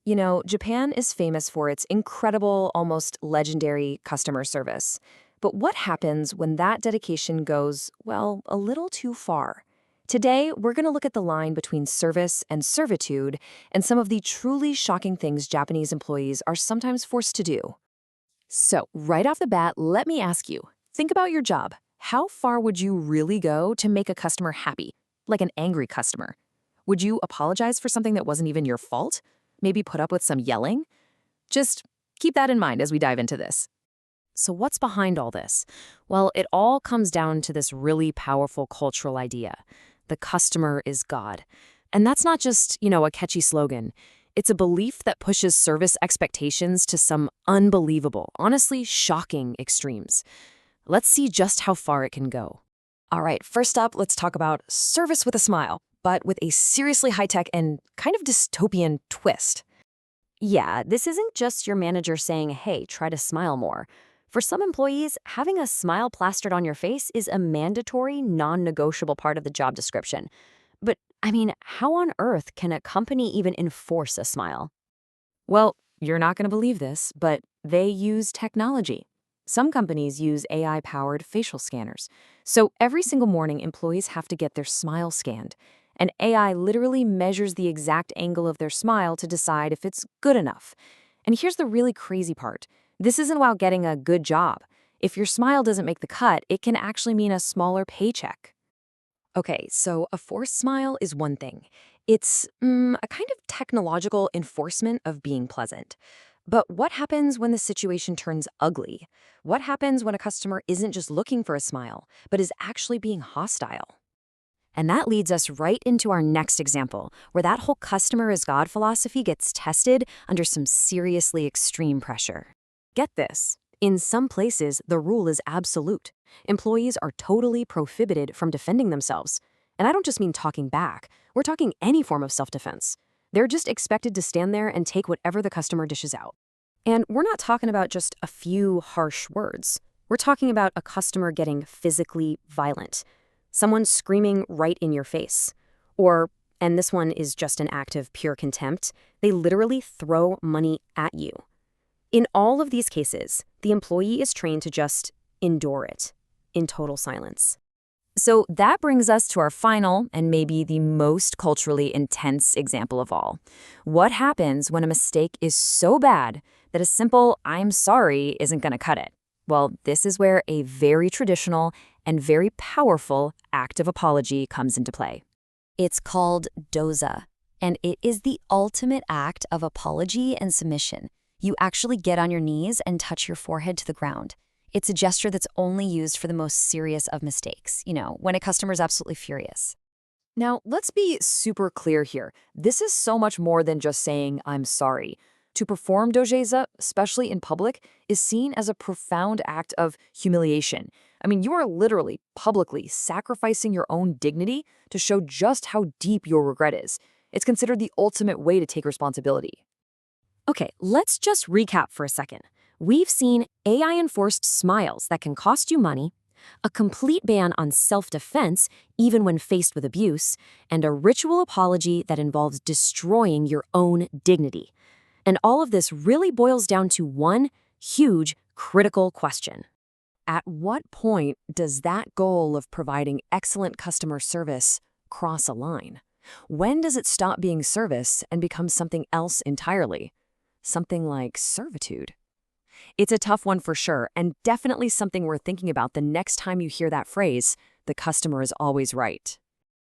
You know, Japan is famous for its incredible, almost legendary customer service. But what happens when that dedication goes, well, a little too far? Today, we're going to look at the line between service and servitude and some of the truly shocking things Japanese employees are sometimes forced to do. So, right off the bat, let me ask you, think about your job. How far would you really go to make a customer happy? Like an angry customer? Would you apologize for something that wasn't even your fault? Maybe put up with some yelling? Just keep that in mind as we dive into this. So, what's behind all this? Well, it all comes down to this really powerful cultural idea: the customer is God. And that's not just, a catchy slogan. It's a belief that pushes service expectations to some unbelievable, honestly shocking extremes. Let's see just how far it can go. All right, first up, let's talk about service with a smile, but with a seriously high-tech and kind of dystopian twist. Yeah, this isn't just your manager saying, hey, try to smile more. For some employees, having a smile plastered on your face is a mandatory, non-negotiable part of the job description. But, how on earth can a company even enforce a smile? Well, you're not going to believe this, but they use technology. Some companies use AI-powered facial scanners. So every single morning, employees have to get their smile scanned. And AI literally measures the exact angle of their smile to decide if it's good enough. And here's the really crazy part. This isn't about getting a good job. If your smile doesn't make the cut, it can actually mean a smaller paycheck. Okay, so a forced smile is one thing. It's a kind of technological enforcement of being pleasant. But what happens when the situation turns ugly? What happens when a customer isn't just looking for a smile, but is actually being hostile? And that leads us right into our next example, where that whole customer is God philosophy gets tested under some seriously extreme pressure. Get this. In some places, the rule is absolute. Employees are totally prohibited from defending themselves. And I don't just mean talking back. We're talking any form of self-defense. They're just expected to stand there and take whatever the customer dishes out. And we're not talking about just a few harsh words. We're talking about a customer getting physically violent. Someone screaming right in your face. Or, and this one is just an act of pure contempt, they literally throw money at you. In all of these cases, the employee is trained to just endure it in total silence. So that brings us to our final and maybe the most culturally intense example of all. What happens when a mistake is so bad that a simple "I'm sorry" isn't going to cut it? Well, this is where a very traditional and very powerful act of apology comes into play. It's called doza, and it is the ultimate act of apology and submission. You actually get on your knees and touch your forehead to the ground. It's a gesture that's only used for the most serious of mistakes, when a customer is absolutely furious. Now, let's be super clear here. This is so much more than just saying, "I'm sorry." To perform dojeza, especially in public, is seen as a profound act of humiliation. You are literally, publicly sacrificing your own dignity to show just how deep your regret is. It's considered the ultimate way to take responsibility. Okay, let's just recap for a second. We've seen AI-enforced smiles that can cost you money, a complete ban on self-defense even when faced with abuse, and a ritual apology that involves destroying your own dignity. And all of this really boils down to one huge, critical question. At what point does that goal of providing excellent customer service cross a line? When does it stop being service and become something else entirely? Something like servitude? It's a tough one for sure, and definitely something worth thinking about the next time you hear that phrase, "the customer is always right."